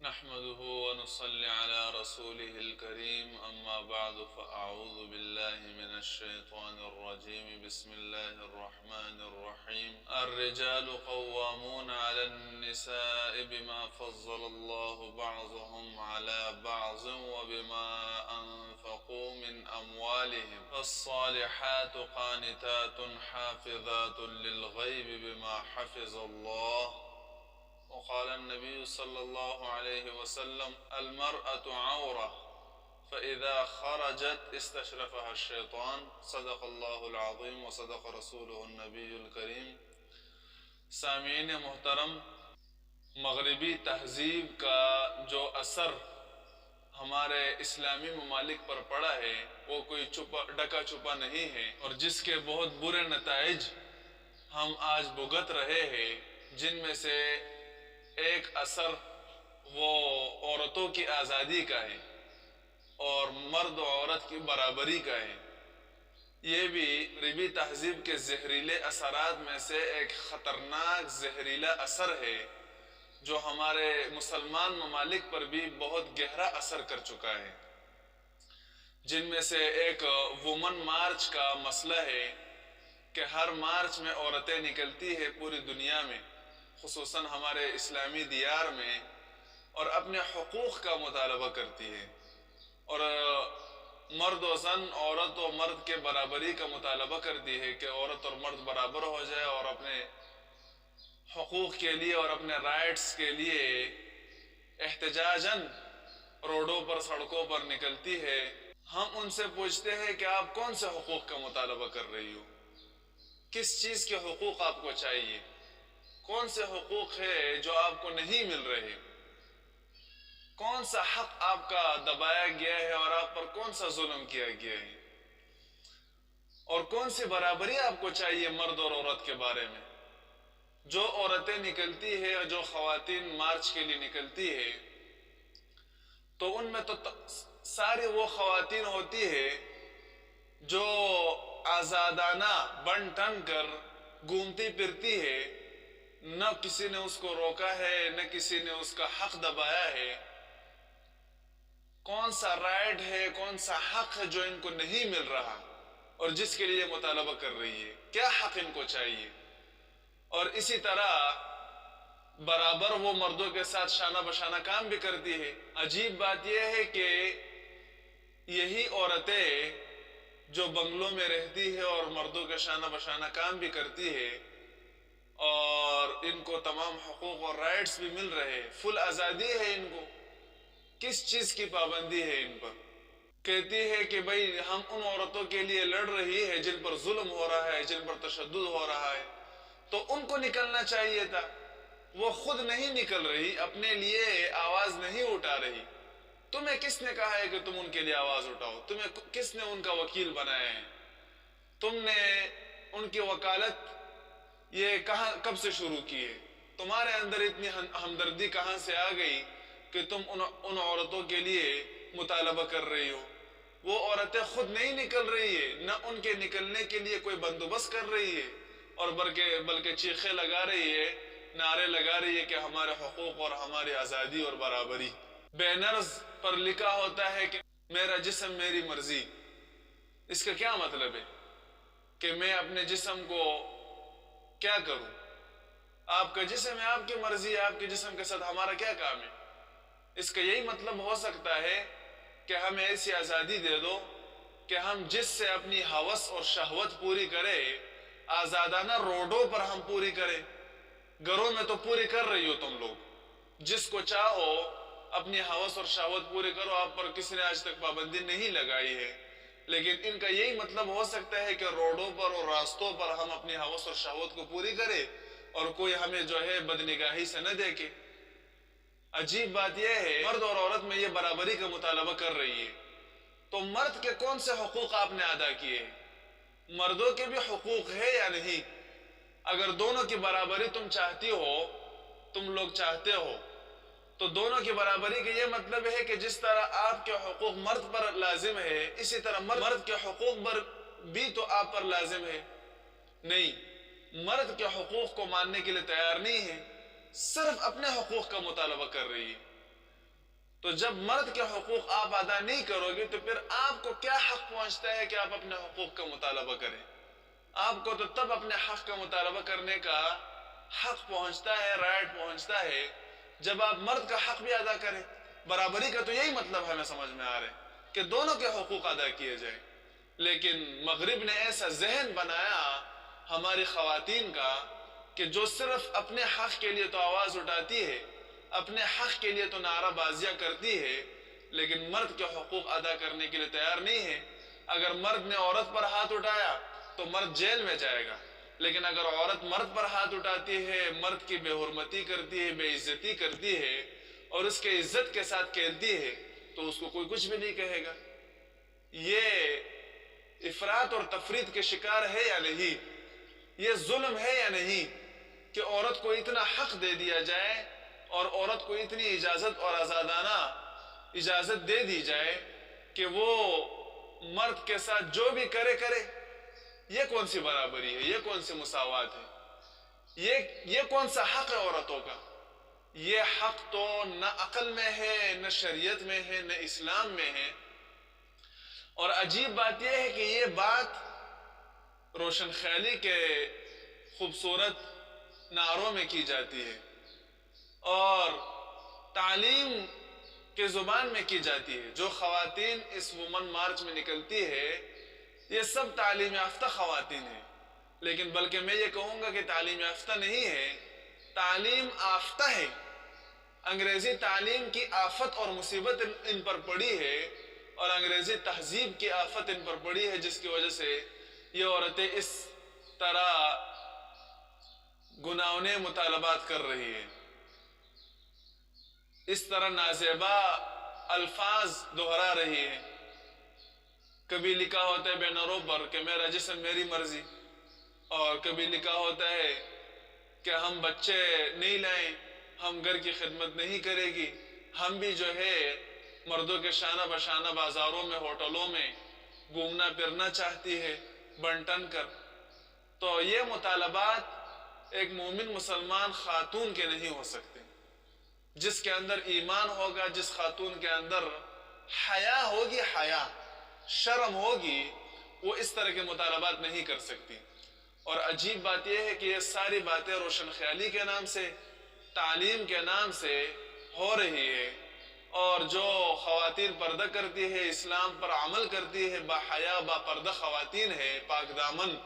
نحمده ونصلي على رسوله الكريم أما بعد فأعوذ بالله من الشيطان الرجيم بسم الله الرحمن الرحيم الرجال قوامون على النساء بما فضل الله بعضهم على بعض وبما أنفقوا من أموالهم فالصالحات قانتات حافظات للغيب بما حفظ الله وقال النبي صلى الله عليه وسلم المرأة عورة فإذا خرجت استشرفها الشيطان صدق الله العظيم وصدق رسوله النبي الكريم۔ سامعین محترم، مغربی تہذیب کا جو اثر ہمارے اسلامی ممالک پر پڑا ہے وہ کوئی ڈکا چھپا نہیں ہے، اور جس کے بہت برے نتائج ہم آج بھگت رہے ہیں، جن میں سے ایک اثر وہ عورتوں کی آزادی کا ہے اور مرد و عورت کی برابری کا ہے۔ یہ بھی مغربی تہذیب کے زہریلے اثرات میں سے ایک خطرناک زہریلا اثر ہے جو ہمارے مسلمان ممالک پر بھی بہت گہرا اثر کر چکا ہے، جن میں سے ایک وومن مارچ کا مسئلہ ہے کہ ہر مارچ میں عورتیں نکلتی ہے پوری دنیا میں، خصوصاً ہمارے اسلامی دیار میں، اور اپنے حقوق کا مطالبہ کرتی ہے، اور مرد و زن، عورت و مرد کے برابری کا مطالبہ کرتی ہے کہ عورت اور مرد برابر ہو جائے، اور اپنے حقوق کے لیے اور اپنے رائٹس کے لیے احتجاجاً روڈوں پر، سڑکوں پر نکلتی ہے۔ ہم ان سے پوچھتے ہیں کہ آپ کون سے حقوق کا مطالبہ کر رہی ہو؟ کس چیز کے حقوق آپ کو چاہیے؟ کون سے حقوق ہے جو آپ کو نہیں مل رہے؟ کون سا حق آپ کا دبایا گیا ہے اور آپ پر کون سا ظلم کیا گیا ہے؟ اور کون سی برابری آپ کو چاہیے مرد اور عورت کے بارے میں؟ جو عورتیں نکلتی ہے اور جو خواتین مارچ کے لیے نکلتی ہے تو ان میں تو ساری وہ خواتین ہوتی ہے جو آزادانہ بن ٹن کر گھومتی پھرتی ہے، نہ کسی نے اس کو روکا ہے، نہ کسی نے اس کا حق دبایا ہے۔ کون سا رائٹ ہے، کون سا حق ہے جو ان کو نہیں مل رہا اور جس کے لیے مطالبہ کر رہی ہے؟ کیا حق ان کو چاہیے؟ اور اسی طرح برابر وہ مردوں کے ساتھ شانہ بشانہ کام بھی کرتی ہے۔ عجیب بات یہ ہے کہ یہی عورتیں جو بنگلوں میں رہتی ہے اور مردوں کے شانہ بشانہ کام بھی کرتی ہے اور ان کو تمام حقوق اور رائٹس بھی مل رہے، فل آزادی ہے ان کو، کس چیز کی پابندی ہے ان پر؟ کہتی ہے کہ بھئی ہم ان عورتوں کے لیے لڑ رہی ہے جن پر ظلم ہو رہا ہے، جن پر تشدد ہو رہا ہے، تو ان کو نکلنا چاہیے تھا۔ وہ خود نہیں نکل رہی، اپنے لیے آواز نہیں اٹھا رہی۔ تمہیں کس نے کہا ہے کہ تم ان کے لیے آواز اٹھاؤ؟ تمہیں کس نے ان کا وکیل بنایا ہے؟ تم نے ان کی وکالت یہ کب سے شروع کی ہے؟ تمہارے اندر اتنی ہمدردی کہاں سے آ گئی کہ تم ان عورتوں کے لیے مطالبہ کر رہی ہو؟ وہ عورتیں خود نہیں نکل رہی ہے، نہ ان کے نکلنے کے لیے کوئی بندوبست کر رہی ہے، اور بلکہ چیخیں لگا رہی ہے، نعرے لگا رہی ہے کہ ہمارے حقوق اور ہماری آزادی اور برابری۔ بینرز پر لکھا ہوتا ہے کہ میرا جسم میری مرضی۔ اس کا کیا مطلب ہے کہ میں اپنے جسم کو کیا کروں؟ آپ کا جسم ہے، آپ کی مرضی ہے، آپ کے جسم کے ساتھ ہمارا کیا کام ہے؟ اس کا یہی مطلب ہو سکتا ہے کہ ہمیں ایسی آزادی دے دو کہ ہم جس سے اپنی ہوس اور شہوت پوری کرے، آزادانہ روڈوں پر ہم پوری کریں۔ گھروں میں تو پوری کر رہی ہو تم لوگ، جس کو چاہو اپنی ہوس اور شہوت پوری کرو، آپ پر کسی نے آج تک پابندی نہیں لگائی ہے، لیکن ان کا یہی مطلب ہو سکتا ہے کہ روڈوں پر اور راستوں پر ہم اپنی ہوس اور شہوت کو پوری کریں اور کوئی ہمیں جو ہے بدنگاہی سے نہ دیکھے۔ عجیب بات یہ ہے، مرد اور عورت میں یہ برابری کا مطالبہ کر رہی ہے، تو مرد کے کون سے حقوق آپ نے ادا کیے ہیں؟ مردوں کے بھی حقوق ہے یا نہیں؟ اگر دونوں کی برابری تم چاہتی ہو، تم لوگ چاہتے ہو، تو دونوں کی برابری کا یہ مطلب ہے کہ جس طرح آپ کے حقوق مرد پر لازم ہے، اسی طرح مرد کے حقوق پر بھی تو آپ پر لازم ہے۔ نہیں، مرد کے حقوق کو ماننے کے لیے تیار نہیں ہے، صرف اپنے حقوق کا مطالبہ کر رہی ہے۔ تو جب مرد کے حقوق آپ ادا نہیں کرو گے تو پھر آپ کو کیا حق پہنچتا ہے کہ آپ اپنے حقوق کا مطالبہ کریں؟ آپ کو تو تب اپنے حق کا مطالبہ کرنے کا حق پہنچتا ہے، رائٹ پہنچتا ہے، جب آپ مرد کا حق بھی ادا کریں۔ برابری کا تو یہی مطلب ہمیں سمجھ میں آ رہا ہے کہ دونوں کے حقوق ادا کیے جائیں۔ لیکن مغرب نے ایسا ذہن بنایا ہماری خواتین کا کہ جو صرف اپنے حق کے لیے تو آواز اٹھاتی ہے، اپنے حق کے لیے تو نعرہ بازیاں کرتی ہے، لیکن مرد کے حقوق ادا کرنے کے لیے تیار نہیں ہے۔ اگر مرد نے عورت پر ہاتھ اٹھایا تو مرد جیل میں جائے گا، لیکن اگر عورت مرد پر ہاتھ اٹھاتی ہے، مرد کی بے حرمتی کرتی ہے، بے عزتی کرتی ہے اور اس کے عزت کے ساتھ کھیلتی ہے تو اس کو کوئی کچھ بھی نہیں کہے گا۔ یہ افراط اور تفریط کے شکار ہے یا نہیں؟ یہ ظلم ہے یا نہیں کہ عورت کو اتنا حق دے دیا جائے اور عورت کو اتنی اجازت اور آزادانہ اجازت دے دی جائے کہ وہ مرد کے ساتھ جو بھی کرے کرے؟ یہ کون سی برابری ہے؟ یہ کون سی مساوات ہے؟ یہ کون سا حق ہے عورتوں کا؟ یہ حق تو نہ عقل میں ہے، نہ شریعت میں ہے، نہ اسلام میں ہے۔ اور عجیب بات یہ ہے کہ یہ بات روشن خیالی کے خوبصورت نعروں میں کی جاتی ہے اور تعلیم کے زبان میں کی جاتی ہے۔ جو خواتین اس وومن مارچ میں نکلتی ہے یہ سب تعلیم یافتہ خواتین ہیں، لیکن بلکہ میں یہ کہوں گا کہ تعلیم یافتہ نہیں ہے، تعلیم آفتہ ہے۔ انگریزی تعلیم کی آفت اور مصیبت ان پر پڑی ہے اور انگریزی تہذیب کی آفت ان پر پڑی ہے، جس کی وجہ سے یہ عورتیں اس طرح گناہونے مطالبات کر رہی ہیں، اس طرح نازیبا الفاظ دہرا رہی ہیں۔ کبھی لکھا ہوتا ہے بینروں پر کہ میرا جسم میری مرضی، اور کبھی لکھا ہوتا ہے کہ ہم بچے نہیں لائیں، ہم گھر کی خدمت نہیں کرے گی، ہم بھی جو ہے مردوں کے شانہ بشانہ بازاروں میں، ہوٹلوں میں گھومنا پھرنا چاہتی ہے بن ٹن کر۔ تو یہ مطالبات ایک مومن مسلمان خاتون کے نہیں ہو سکتے۔ جس کے اندر ایمان ہوگا، جس خاتون کے اندر حیا ہوگی، حیا شرم ہوگی، وہ اس طرح کے مطالبات نہیں کر سکتی۔ اور عجیب بات یہ ہے کہ یہ ساری باتیں روشن خیالی کے نام سے، تعلیم کے نام سے ہو رہی ہے، اور جو خواتین پردہ کرتی ہے، اسلام پر عمل کرتی ہے، با حیا با پردہ خواتین ہے، پاک دامن،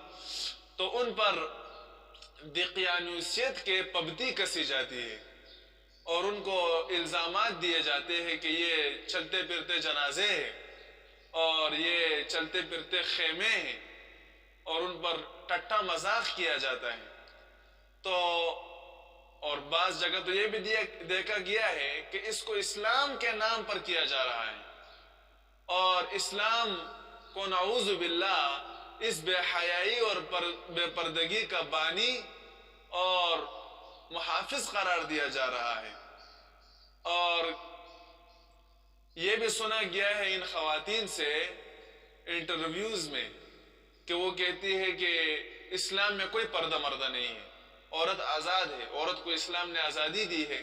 تو ان پر دقیانوسیت کے پابندی کسی جاتی ہے اور ان کو الزامات دیے جاتے ہیں کہ یہ چلتے پھرتے جنازے ہیں اور یہ چلتے پھرتے خیمے ہیں، اور ان پر ٹٹا مذاق کیا جاتا ہے۔ تو اور بعض جگہ تو یہ بھی دیکھا گیا ہے کہ اس کو اسلام کے نام پر کیا جا رہا ہے، اور اسلام کو نعوذ باللہ اس بے حیائی اور بے پردگی کا بانی اور محافظ قرار دیا جا رہا ہے۔ اور یہ بھی سنا گیا ہے ان خواتین سے انٹرویوز میں کہ وہ کہتی ہے کہ اسلام میں کوئی پردہ مردہ نہیں ہے، عورت آزاد ہے، عورت کو اسلام نے آزادی دی ہے،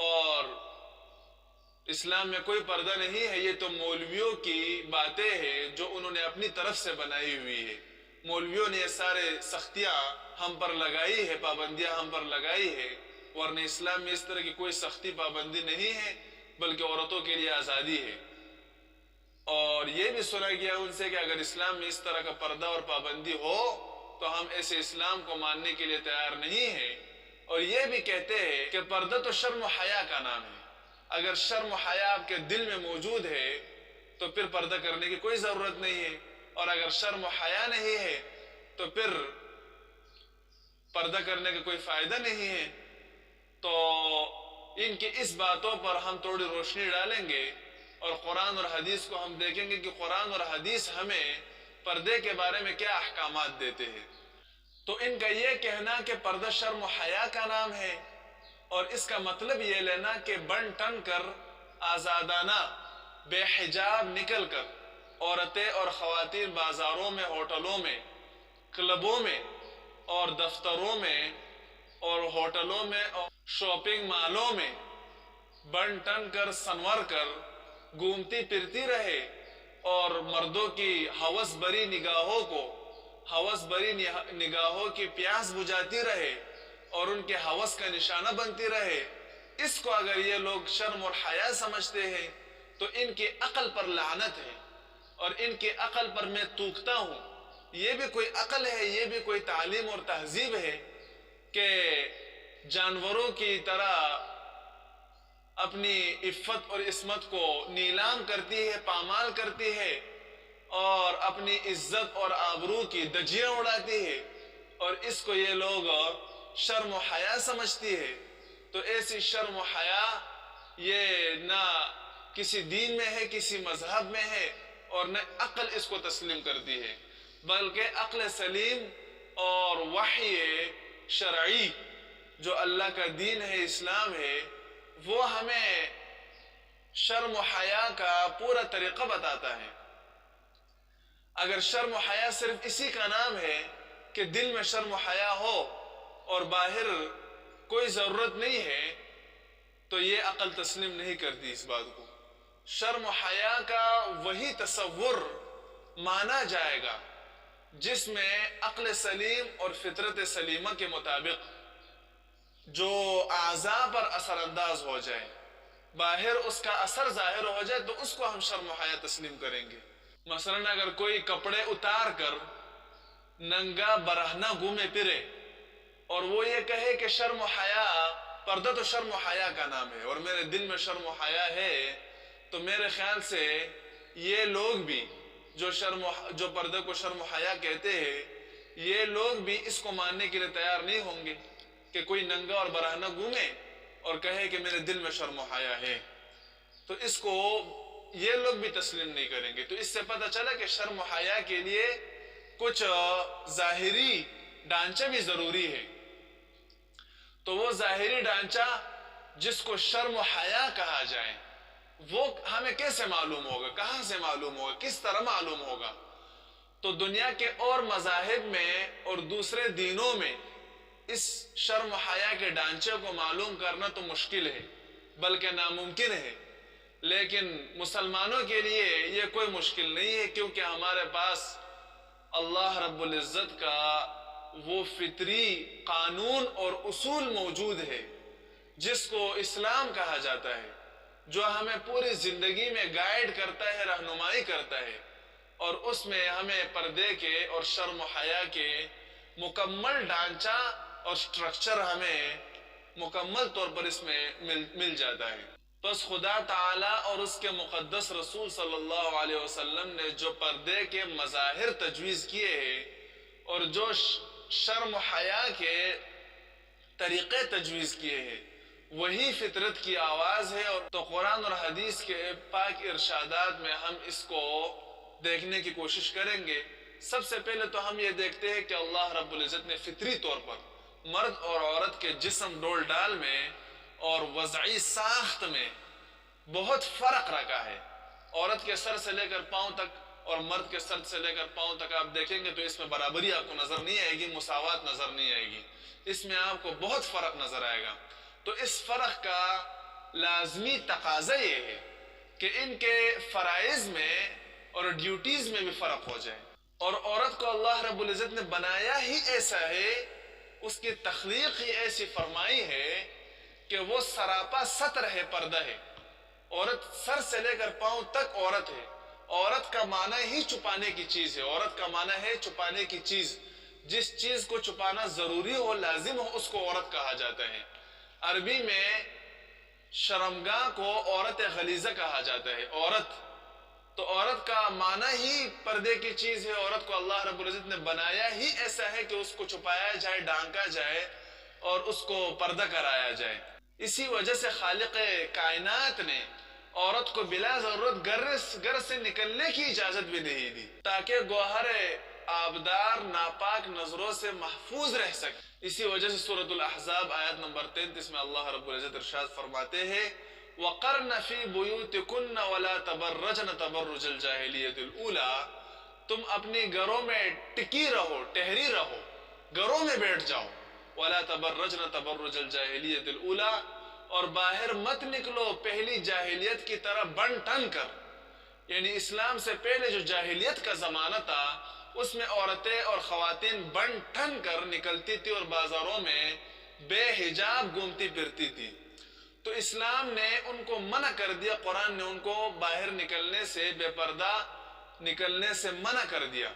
اور اسلام میں کوئی پردہ نہیں ہے۔ یہ تو مولویوں کی باتیں ہیں جو انہوں نے اپنی طرف سے بنائی ہوئی ہے۔ مولویوں نے یہ سارے سختیاں ہم پر لگائی ہے، پابندیاں ہم پر لگائی ہے، ورنہ اسلام میں اس طرح کی کوئی سختی پابندی نہیں ہے، بلکہ عورتوں کے لیے آزادی ہے۔ اور یہ بھی سنا گیا ان سے کہ اگر اسلام میں اس طرح کا پردہ اور پابندی ہو تو ہم ایسے اسلام کو ماننے کے لیے تیار نہیں ہیں۔ اور یہ بھی کہتے ہیں کہ پردہ تو شرم و حیا کا نام ہے، اگر شرم و حیا آپ کے دل میں موجود ہے تو پھر پردہ کرنے کی کوئی ضرورت نہیں ہے، اور اگر شرم و حیا نہیں ہے تو پھر پردہ کرنے کا کوئی فائدہ نہیں ہے۔ تو ان کی اس باتوں پر ہم تھوڑی روشنی ڈالیں گے اور قرآن اور حدیث کو ہم دیکھیں گے کہ قرآن اور حدیث ہمیں پردے کے بارے میں کیا احکامات دیتے ہیں۔ تو ان کا یہ کہنا کہ پردہ شرم و حیا کا نام ہے، اور اس کا مطلب یہ لینا کہ بن ٹن کر آزادانہ بے حجاب نکل کر عورتیں اور خواتین بازاروں میں، ہوٹلوں میں، کلبوں میں اور دفتروں میں اور ہوٹلوں میں اور شاپنگ مالوں میں بن ٹن کر سنور کر گھومتی پھرتی رہے اور مردوں کی ہوس بری نگاہوں کی پیاس بجھاتی رہے اور ان کے ہوس کا نشانہ بنتی رہے، اس کو اگر یہ لوگ شرم اور حیا سمجھتے ہیں تو ان کی عقل پر لعنت ہے، اور ان کی عقل پر میں توکتا ہوں۔ یہ بھی کوئی عقل ہے، یہ بھی کوئی تعلیم اور تہذیب ہے کہ جانوروں کی طرح اپنی عفت اور عصمت کو نیلام کرتی ہے، پامال کرتی ہے، اور اپنی عزت اور آبرو کی دھجیاں اڑاتی ہے، اور اس کو یہ لوگ شرم و حیا سمجھتی ہے۔ تو ایسی شرم و حیا یہ نہ کسی دین میں ہے، کسی مذہب میں ہے، اور نہ عقل اس کو تسلیم کرتی ہے، بلکہ عقل سلیم اور وحی شرعی جو اللہ کا دین ہے، اسلام ہے، وہ ہمیں شرم و حیا کا پورا طریقہ بتاتا ہے۔ اگر شرم و حیا صرف اسی کا نام ہے کہ دل میں شرم و حیا ہو اور باہر کوئی ضرورت نہیں ہے، تو یہ عقل تسلیم نہیں کرتی اس بات کو۔ شرم و حیا کا وہی تصور مانا جائے گا جس میں عقل سلیم اور فطرت سلیمہ کے مطابق جو اعضاء پر اثر انداز ہو جائے، باہر اس کا اثر ظاہر ہو جائے، تو اس کو ہم شرم و حیا تسلیم کریں گے۔ مثلا اگر کوئی کپڑے اتار کر ننگا برہنہ گھومے پھرے اور وہ یہ کہے کہ شرم و حیا، پردہ تو شرم و حیا کا نام ہے اور میرے دل میں شرم و حیا ہے، تو میرے خیال سے یہ لوگ بھی جو پردے کو شرم و حیا کہتے ہیں، یہ لوگ بھی اس کو ماننے کے لیے تیار نہیں ہوں گے کہ کوئی ننگا اور برہنہ گھومے اور کہے کہ میرے دل میں شرم و حیا ہے، تو اس کو یہ لوگ بھی تسلیم نہیں کریں گے۔ تو اس سے پتہ چلا کہ شرم و حیا کے لیے کچھ ظاہری ڈھانچہ بھی ضروری ہے۔ تو وہ ظاہری ڈھانچہ جس کو شرم و حیا کہا جائے، وہ ہمیں کیسے معلوم ہوگا، کہاں سے معلوم ہوگا، کس طرح معلوم ہوگا؟ تو دنیا کے اور مذاہب میں اور دوسرے دینوں میں اس شرم و حیا کے ڈھانچے کو معلوم کرنا تو مشکل ہے، بلکہ ناممکن ہے، لیکن مسلمانوں کے لیے یہ کوئی مشکل نہیں ہے، کیونکہ ہمارے پاس اللہ رب العزت کا وہ فطری قانون اور اصول موجود ہے جس کو اسلام کہا جاتا ہے، جو ہمیں پوری زندگی میں گائیڈ کرتا ہے، رہنمائی کرتا ہے، اور اس میں ہمیں پردے کے اور شرم و حیا کے مکمل ڈھانچہ اور سٹرکچر ہمیں مکمل طور پر اس میں مل جاتا ہے۔ بس خدا تعالی اور اس کے مقدس رسول صلی اللہ علیہ وسلم نے جو پردے کے مظاہر تجویز کیے ہیں اور جو شرم و حیا کے طریقے تجویز کیے ہیں، وہی فطرت کی آواز ہے، اور تو قرآن اور حدیث کے پاک ارشادات میں ہم اس کو دیکھنے کی کوشش کریں گے۔ سب سے پہلے تو ہم یہ دیکھتے ہیں کہ اللہ رب العزت نے فطری طور پر مرد اور عورت کے جسم ڈول ڈال میں اور وضعی ساخت میں بہت فرق رکھا ہے۔ عورت کے سر سے لے کر پاؤں تک اور مرد کے سر سے لے کر پاؤں تک آپ دیکھیں گے تو اس میں برابری آپ کو نظر نہیں آئے گی، مساوات نظر نہیں آئے گی، اس میں آپ کو بہت فرق نظر آئے گا۔ تو اس فرق کا لازمی تقاضا یہ ہے کہ ان کے فرائض میں اور ڈیوٹیز میں بھی فرق ہو جائے، اور عورت کو اللہ رب العزت نے بنایا ہی ایسا ہے، اس کی تخلیق ہی ایسی فرمائی ہے کہ وہ سراپا ستر ہے، پردہ ہے۔ عورت سر سے لے کر پاؤں تک عورت ہے۔ عورت کا معنی ہی چھپانے کی چیز ہے، عورت کا معنی ہے چھپانے کی چیز، جس چیز کو چھپانا ضروری ہو، لازم ہو، اس کو عورت کہا جاتا ہے۔ عربی میں شرمگاہ کو عورت غلیظہ کہا جاتا ہے، عورت، تو عورت کا معنی ہی پردے کی چیز ہے۔ عورت کو اللہ رب العزت نے بنایا ہی ایسا ہے کہ اس کو چھپایا جائے، ڈھانکا جائے اور اس کو پردہ کرایا جائے۔ اسی وجہ سے خالق کائنات نے عورت کو بلا ضرورت گھر سے نکلنے کی اجازت بھی نہیں دی، تاکہ گوہر آبدار ناپاک نظروں سے محفوظ رہ سکے۔ اسی وجہ سے سورۃ الاحزاب آیت نمبر 33 میں اللہ رب العزت ارشاد فرماتے ہیں وَقَرْنَ فِي بُيُوتِكُنَّ وَلَا تَبَرَّجْنَ تَبَرُّجَ الْجَاهِلِيَّةِ الْأُولَىٰ، تم اپنی گھروں میں ٹکی رہو، ٹہری رہو، گھروں میں بیٹھ جاؤ، وَلَا تَبَرَّجْنَ تَبَرُّجَ الْجَاهِلِيَّةِ الْأُولَىٰ، اور باہر مت نکلو پہلی جاہلیت کی طرح بن ٹن کر. یعنی اسلام سے پہلے جو جاہلیت کا زمانہ تھا اس میں عورتیں اور خواتین بن ٹھن کر نکلتی تھی اور بازاروں میں بے حجاب گھومتی پھرتی تھی. تو اسلام نے ان کو منع کر دیا، قرآن نے ان کو باہر نکلنے سے، بے پردہ نکلنے سے منع کر دیا.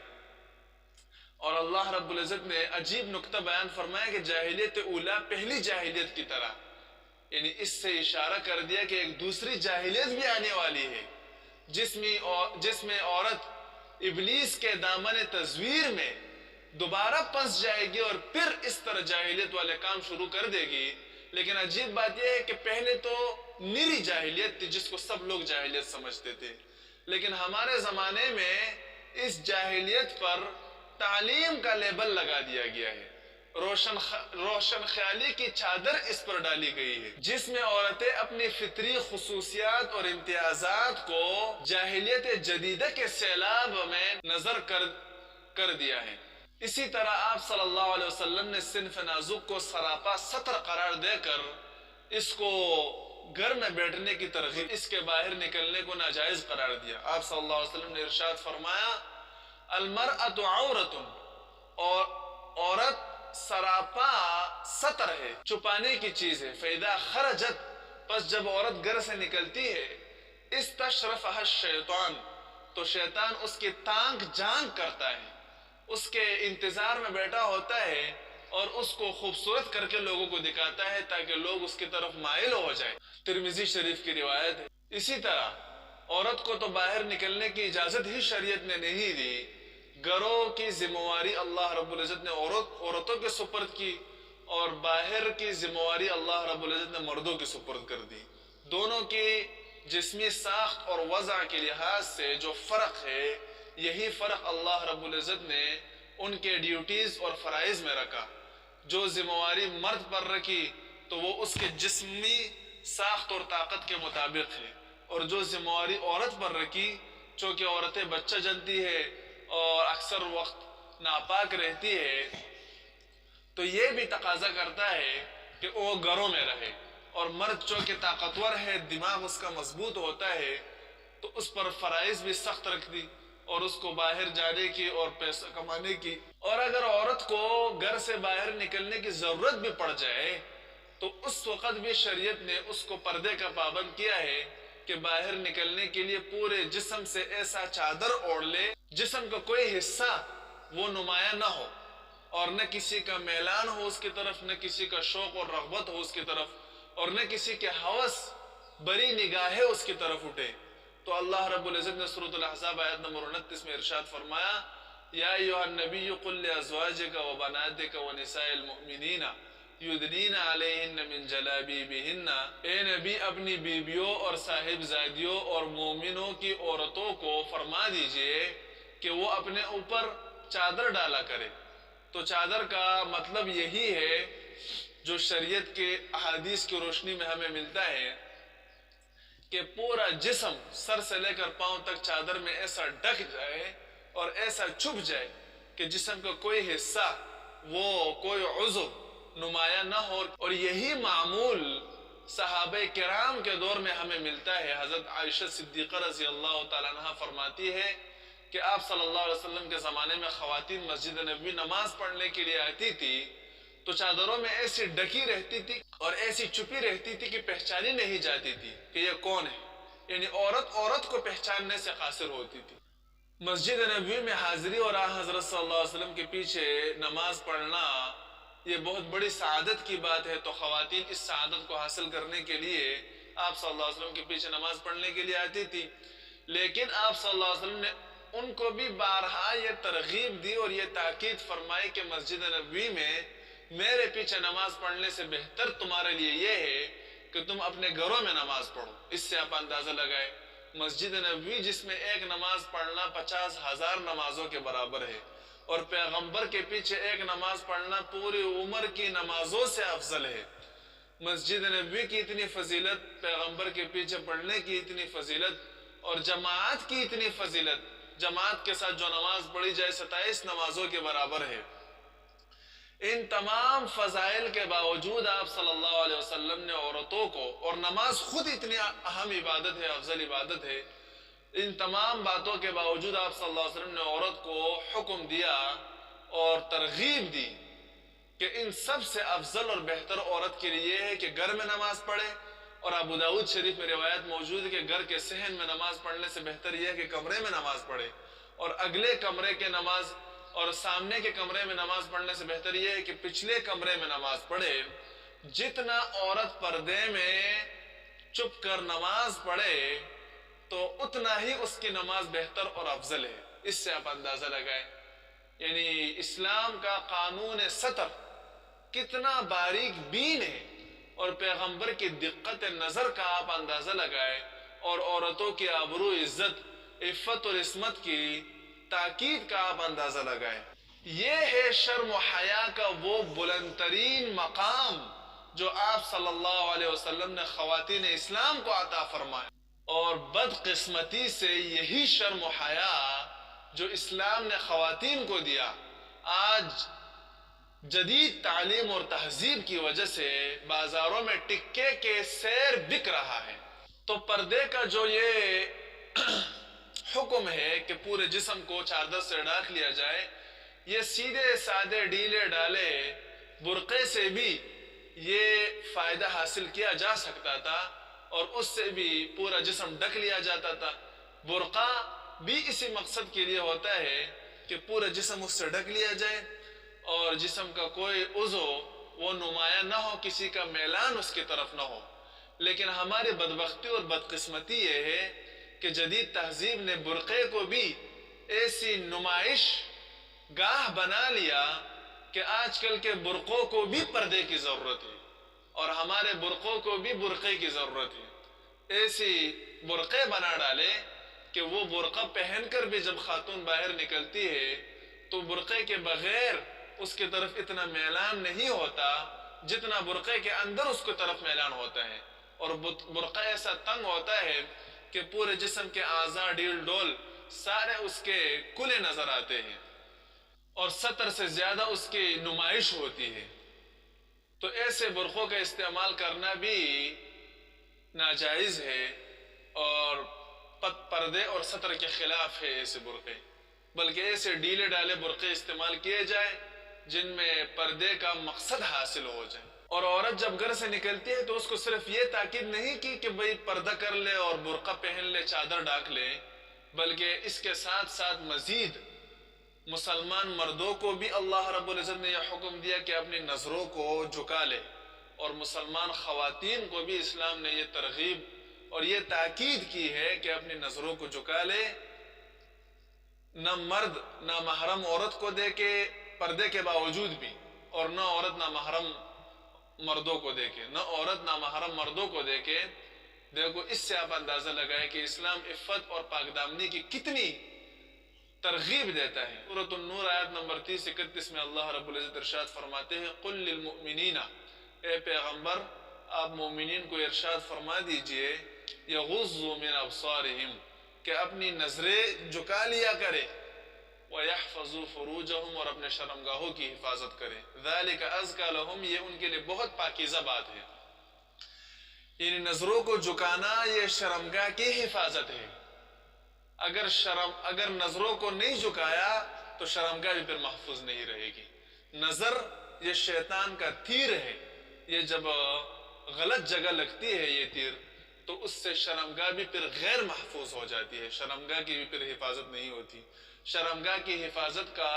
اور اللہ رب العزت نے عجیب نکتہ بیان فرمایا کہ جاہلیت اولا پہلی جاہلیت کی طرح، یعنی اس سے اشارہ کر دیا کہ ایک دوسری جاہلیت بھی آنے والی ہے جس میں عورت ابلیس کے دامن تزویر میں دوبارہ پھنس جائے گی اور پھر اس طرح جاہلیت والے کام شروع کر دے گی. لیکن عجیب بات یہ ہے کہ پہلے تو نیری جاہلیت تھی جس کو سب لوگ جاہلیت سمجھتے تھے، لیکن ہمارے زمانے میں اس جاہلیت پر تعلیم کا لیبل لگا دیا گیا ہے، روشن خیالی کی چادر اس پر ڈالی گئی ہے، جس میں عورتیں اپنی فطری خصوصیات اور امتیازات کو جاہلیت جدیدہ کے سیلاب میں نظر کر دیا ہے. اسی طرح آپ صلی اللہ علیہ وسلم نے صنف نازک کو سراپا سطر قرار دے کر اس کو گھر میں بیٹھنے کی ترغیب، اس کے باہر نکلنے کو ناجائز قرار دیا. آپ صلی اللہ علیہ وسلم نے ارشاد فرمایا المرأۃ عورۃ، اور عورت سراپا سطر ہے، چھپانے کی چیز ہے. فَإِذَا خَرَجَتْ، پس جب عورت گھر سے نکلتی ہے، استشرفها الشیطان، تو شیطان اس کی تانک جانک کرتا ہے، اس کے انتظار میں بیٹھا ہوتا ہے اور اس کو خوبصورت کر کے لوگوں کو دکھاتا ہے تاکہ لوگ اس کی طرف مائل ہو جائیں. ترمذی شریف کی روایت ہے. اسی طرح عورت کو تو باہر نکلنے کی اجازت ہی شریعت نے نہیں دی، گھروں کی ذمہ داری اللہ رب العزت نے عورتوں کے سپرد کی اور باہر کی ذمہ داری اللہ رب العزت نے مردوں کے سپرد کر دی. دونوں کی جسمی ساخت اور وضع کے لحاظ سے جو فرق ہے، یہی فرق اللہ رب العزت نے ان کے ڈیوٹیز اور فرائض میں رکھا. جو ذمہ داری مرد پر رکھی تو وہ اس کے جسمی ساخت اور طاقت کے مطابق ہے، اور جو ذمہ داری عورت پر رکھی، چونکہ عورتیں بچہ جنتی ہے اور اکثر وقت ناپاک رہتی ہے، تو یہ بھی تقاضا کرتا ہے کہ وہ گھروں میں رہے. اور مرد چونکہ طاقتور ہے، دماغ اس کا مضبوط ہوتا ہے، تو اس پر فرائض بھی سخت رکھ دی اور اس کو باہر جانے کی اور پیسہ کمانے کی. اور اگر عورت کو گھر سے باہر نکلنے کی ضرورت بھی پڑ جائے تو اس وقت بھی شریعت نے اس کو پردے کا پابند کیا ہے کہ باہر نکلنے کے لیے پورے جسم سے ایسا چادر اوڑھ لے جسم کا کوئی حصہ وہ نمایاں نہ ہو، اور نہ کسی کا میلان ہو اس کی طرف، نہ کسی کا شوق اور رغبت ہو اس کی طرف، اور نہ کسی کے ہوس بری نگاہیں اس کی طرف اٹھے. تو اللہ رب العزت نے سورۃ الاحزاب آیت نمبر 29 میں ارشاد فرمایا یا ایھا النبی قل لازواجک وبناتک ونساء المؤمنین یدنین علیہن من جلابیبہن، اے نبی اپنی بیویوں اور صاحبزادیوں اور مومنوں کی عورتوں کو فرما دیجئے کہ وہ اپنے اوپر چادر ڈالا کرے. تو چادر کا مطلب یہی ہے جو شریعت کے احادیث کی روشنی میں ہمیں ملتا ہے کہ پورا جسم سر سے لے کر پاؤں تک چادر میں ایسا ڈھک جائے اور ایسا چھپ جائے کہ جسم کا کوئی حصہ، وہ کوئی عضو نمایاں نہ ہو. اور یہی معمول صحابہ کرام کے دور میں ہمیں ملتا ہے. حضرت عائشہ صدیقہ رضی اللہ تعالیٰ عنہ فرماتی ہے کہ آپ صلی اللہ علیہ وسلم کے زمانے میں خواتین مسجد نبوی نماز پڑھنے کے لیے آتی تھی تو چادروں میں ایسی ڈھکی رہتی تھی اور ایسی چھپی رہتی تھی کہ پہچانی نہیں جاتی تھی کہ یہ کون ہے. یعنی عورت کو پہچاننے سے قاصر ہوتی تھی. مسجد نبوی میں حاضری اور حضرت صلی اللہ علیہ وسلم کے پیچھے نماز پڑھنا یہ بہت بڑی سعادت کی بات ہے. تو خواتین اس سعادت کو حاصل کرنے کے لیے آپ صلی اللہ علیہ وسلم کے پیچھے نماز پڑھنے کے لیے آتی تھی. لیکن آپ صلی اللہ علیہ وسلم نے ان کو بھی بارہا یہ ترغیب دی اور یہ تاکید فرمائی کہ مسجد نبوی میں میرے پیچھے نماز پڑھنے سے بہتر تمہارے لیے یہ ہے کہ تم اپنے گھروں میں نماز پڑھو. اس سے آپ اندازہ لگائے مسجد نبوی جس میں ایک نماز پڑھنا 50,000 نمازوں کے برابر ہے، اور پیغمبر کے پیچھے ایک نماز پڑھنا پوری عمر کی نمازوں سے افضل ہے. مسجد نبوی کی اتنی فضیلت، پیغمبر کے پیچھے پڑھنے کی اتنی فضیلت، اور جماعت کی اتنی فضیلت، جماعت کے ساتھ جو نماز پڑھی جائے 27 نمازوں کے برابر ہے. ان تمام فضائل کے باوجود آپ صلی اللہ علیہ وسلم نے عورتوں کو، اور نماز خود اتنی اہم عبادت ہے، افضل عبادت ہے، ان تمام باتوں کے باوجود آپ صلی اللہ علیہ وسلم نے عورت کو حکم دیا اور ترغیب دی کہ ان سب سے افضل اور بہتر عورت کے لیے ہے کہ گھر میں نماز پڑھے. اور ابو داؤد شریف میں روایت موجود ہے کہ گھر کے صحن میں نماز پڑھنے سے بہتر یہ ہے کہ کمرے میں نماز پڑھے، اور اگلے کمرے کے نماز اور سامنے کے کمرے میں نماز پڑھنے سے بہتر یہ ہے کہ پچھلے کمرے میں نماز پڑھے. جتنا عورت پردے میں چپ کر نماز پڑھے تو اتنا ہی اس کی نماز بہتر اور افضل ہے. اس سے آپ اندازہ لگائیں یعنی اسلام کا قانون ستر کتنا باریک بین ہے، اور پیغمبر کی دقت نظر کا آپ اندازہ لگائیں، اور عورتوں کی آبرو، عزت، عفت اور عصمت کی تاکید کا آپ اندازہ لگائیں. یہ ہے شرم و حیا کا وہ بلند ترین مقام جو آپ صلی اللہ علیہ وسلم نے خواتین اسلام کو عطا فرمایا. اور بدقسمتی سے یہی شرم و حیا جو اسلام نے خواتین کو دیا، آج جدید تعلیم اور تہذیب کی وجہ سے بازاروں میں ٹکے کے سیر بک رہا ہے. تو پردے کا جو یہ حکم ہے کہ پورے جسم کو چادر سے ڈھانپ لیا جائے، یہ سیدھے سادے ڈھیلے ڈالے برقعے سے بھی یہ فائدہ حاصل کیا جا سکتا تھا، اور اس سے بھی پورا جسم ڈھک لیا جاتا تھا. برقع بھی اسی مقصد کے لیے ہوتا ہے کہ پورا جسم اس سے ڈھک لیا جائے اور جسم کا کوئی عضو وہ نمایاں نہ ہو، کسی کا میلان اس کی طرف نہ ہو. لیکن ہماری بدبختی اور بدقسمتی یہ ہے کہ جدید تہذیب نے برقعے کو بھی ایسی نمائش گاہ بنا لیا کہ آج کل کے برقعوں کو بھی پردے کی ضرورت ہے، اور ہمارے برقعوں کو بھی برقعے کی ضرورت ہے. ایسی برقعے بنا ڈالے کہ وہ برقع پہن کر بھی جب خاتون باہر نکلتی ہے تو برقعے کے بغیر اس کی طرف اتنا میلان نہیں ہوتا جتنا برقعے کے اندر اس کی طرف میلان ہوتا ہے. اور برقع ایسا تنگ ہوتا ہے کہ پورے جسم کے اعضاء ڈیل ڈول سارے اس کے کھلے نظر آتے ہیں، اور سطر سے زیادہ اس کی نمائش ہوتی ہے. تو ایسے برقعوں کا استعمال کرنا بھی ناجائز ہے، اور پردے اور سطر کے خلاف ہے ایسے برقعے. بلکہ ایسے ڈھیلے ڈالے برقعے استعمال کیے جائیں جن میں پردے کا مقصد حاصل ہو جائے. اور عورت جب گھر سے نکلتی ہے تو اس کو صرف یہ تاکید نہیں کی کہ بھئی پردہ کر لے اور برقع پہن لے، چادر ڈھانپ لے، بلکہ اس کے ساتھ ساتھ مزید مسلمان مردوں کو بھی اللہ رب العزت نے یہ حکم دیا کہ اپنی نظروں کو جھکا لے، اور مسلمان خواتین کو بھی اسلام نے یہ ترغیب اور یہ تاکید کی ہے کہ اپنی نظروں کو جھکا لے. نہ مرد نہ محرم عورت کو دیکھے پردے کے باوجود بھی، اور نہ عورت نہ محرم مردوں کو دیکھے، نہ عورت نہ محرم مردوں کو دیکھے. دیکھو اس سے آپ اندازہ لگائے کہ اسلام عفت اور پاک دامنی کی کتنی ترغیب دیتا ہے. سورۃ النور آیت نمبر 30-31 میں اللہ رب العزت ارشاد فرماتے ہیں قل للمؤمنین، اے پیغمبر آپ مومنین کو ارشاد فرما دیجئے یغضوا من ابصارہم کہ اپنی نظریں جھکا لیا کرے، وَيَحْفَظُوا فُرُوجَهُمْ اور اپنے شرمگاہوں کی حفاظت کرے. ذَلِكَ أَزْكَى لَهُمْ یہ ان کے لیے بہت پاکیزہ بات ہے. یعنی نظروں کو جھکانا یہ شرمگاہ کی حفاظت ہے. اگر نظروں کو نہیں جھکایا تو شرمگاہ بھی پھر محفوظ نہیں رہے گی. نظر یہ شیطان کا تیر ہے، یہ جب غلط جگہ لگتی ہے یہ تیر تو اس سے شرمگاہ بھی پھر غیر محفوظ ہو جاتی ہے، شرمگاہ کی بھی پھر حفاظت نہیں ہوتی. شرمگاہ کی حفاظت کا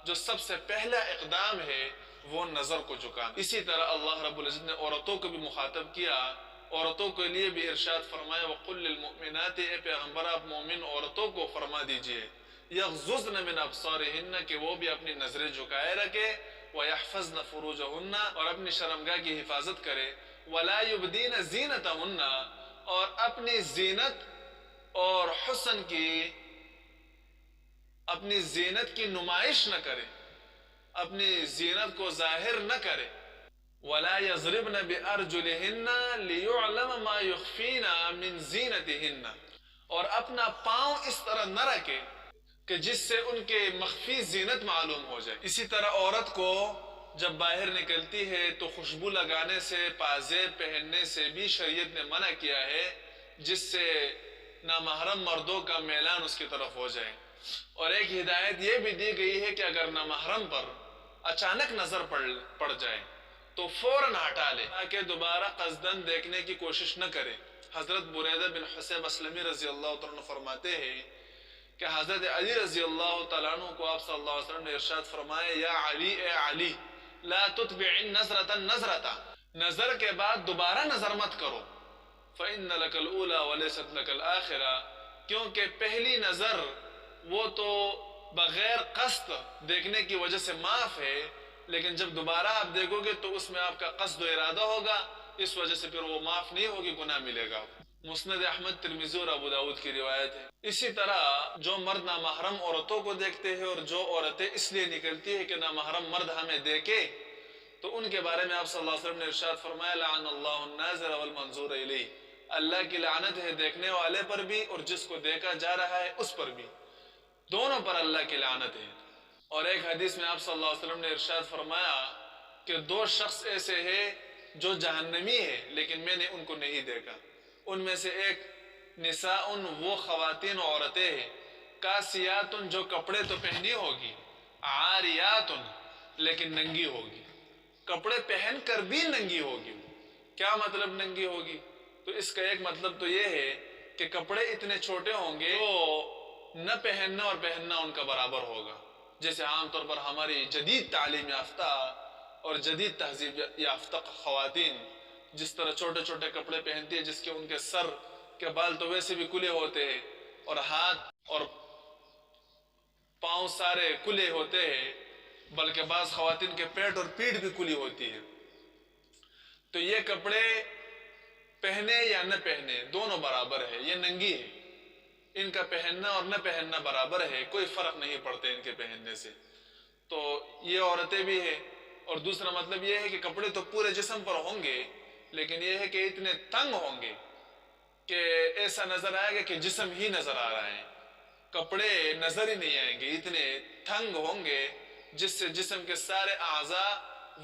جو سب سے پہلا اقدام ہے وہ نظر کو جھکانا. اسی طرح اللہ رب العزت نے عورتوں کو بھی مخاطب کیا، عورتوں کے لیے بھی ارشاد فرمایا وَقُلْ لِلْمُؤْمِنَاتِ اے پیغمبر آپ مومن عورتوں کو فرما دیجئے یغضضن من ابصارہن کہ وہ بھی اپنی نظریں جھکائے رکھے، وَيَحْفَظْنَ فُرُوجَهُنَّ اور اپنی شرمگاہ کی حفاظت کرے، وَلَا يُبْدِينَ زِينَتَهُنَّ اور اپنی زینت اور حسن کی اپنی زینت کی نمائش نہ کرے، اپنی زینت کو ظاہر نہ کرے. وَلَا يَضْرِبْنَ بِأَرْجُلِهِنَّ لِيُعْلَمَ مَا يُخْفِينَ مِنْ زِينَتِهِنَّ اور اپنا پاؤں اس طرح نہ رکھے کہ جس سے ان کے مخفی زینت معلوم ہو جائے. اسی طرح عورت کو جب باہر نکلتی ہے تو خوشبو لگانے سے، پازیب پہننے سے بھی شریعت نے منع کیا ہے، جس سے نامحرم مردوں کا میلان اس کی طرف ہو جائے۔ اور ایک ہدایت یہ بھی دی گئی ہے کہ اگر نامحرم پر اچانک نظر پڑ جائے تو فوراً ہٹا لے، تاکہ دوبارہ قصدن دیکھنے کی کوشش نہ کرے۔ حضرت بریدہ بن حصیب اسلمی رضی اللہ تعالیٰ عنہ فرماتے ہیں کہ حضرت علی رضی اللہ تعالیٰ عنہ کو آپ صلی اللہ علیہ وسلم نے ارشاد فرمایا، یا علی، اے علی، لا تتبع النظرة النظرة، نظر کے بعد دوبارہ نظر مت کرو، فإن لك الأولى وليست لك الآخرة، کیونکہ پہلی نظر وہ تو بغیر قصد دیکھنے کی وجہ سے معاف ہے، لیکن جب دوبارہ آپ دیکھو گے تو اس میں آپ کا قصد و ارادہ ہوگا، اس وجہ سے پھر وہ معاف نہیں ہوگی، گناہ ملے گا۔ مسند احمد، ترمذی اور ابو داؤد کی روایت ہے۔ اسی طرح جو مرد نامحرم عورتوں کو دیکھتے ہیں اور جو عورتیں اس لیے نکلتی ہے کہ نامحرم مرد ہمیں دیکھے، تو ان کے بارے میں آپ صلی اللہ علیہ وسلم نے ارشاد فرمایا، لعن اللہ الناظر والمنظور الیہ، اللہ کی لعنت ہے دیکھنے والے پر بھی اور جس کو دیکھا جا رہا ہے اس پر بھی، دونوں پر اللہ کی لعنت ہے۔ اور ایک حدیث میں آپ صلی اللہ علیہ وسلم نے ارشاد فرمایا کہ دو شخص ایسے ہیں جو جہنمی ہے لیکن میں نے ان کو نہیں دیکھا، ان میں سے ایک نساء، وہ خواتین عورتیں ہیں، کاسیات، جو کپڑے تو پہنی ہوگی، عاریات، لیکن ننگی ہوگی، کپڑے پہن کر بھی ننگی ہوگی۔ کیا مطلب ننگی ہوگی؟ تو اس کا ایک مطلب تو یہ ہے کہ کپڑے اتنے چھوٹے ہوں گے تو نہ پہننا اور پہننا ان کا برابر ہوگا، جیسے عام طور پر ہماری جدید تعلیم یافتہ اور جدید تہذیب یافتہ خواتین جس طرح چھوٹے چھوٹے کپڑے پہنتی ہے، جس کے ان کے سر کے بال تو ویسے بھی کھلے ہوتے ہیں اور ہاتھ اور پاؤں سارے کھلے ہوتے ہیں، بلکہ بعض خواتین کے پیٹ اور پیٹھ بھی کھلی ہوتی ہے، تو یہ کپڑے پہنے یا نہ پہنے دونوں برابر ہے، یہ ننگی ہے، ان کا پہننا اور نہ پہننا برابر ہے، کوئی فرق نہیں پڑتے ان کے پہننے سے۔ تو یہ عورتیں بھی ہیں۔ اور دوسرا مطلب یہ ہے کہ کپڑے تو پورے جسم پر ہوں گے، لیکن یہ ہے کہ اتنے تنگ ہوں گے کہ ایسا نظر آئے گا کہ جسم ہی نظر آ رہا ہے، کپڑے نظر ہی نہیں آئیں گے، اتنے تنگ ہوں گے جس سے جسم کے سارے اعضاء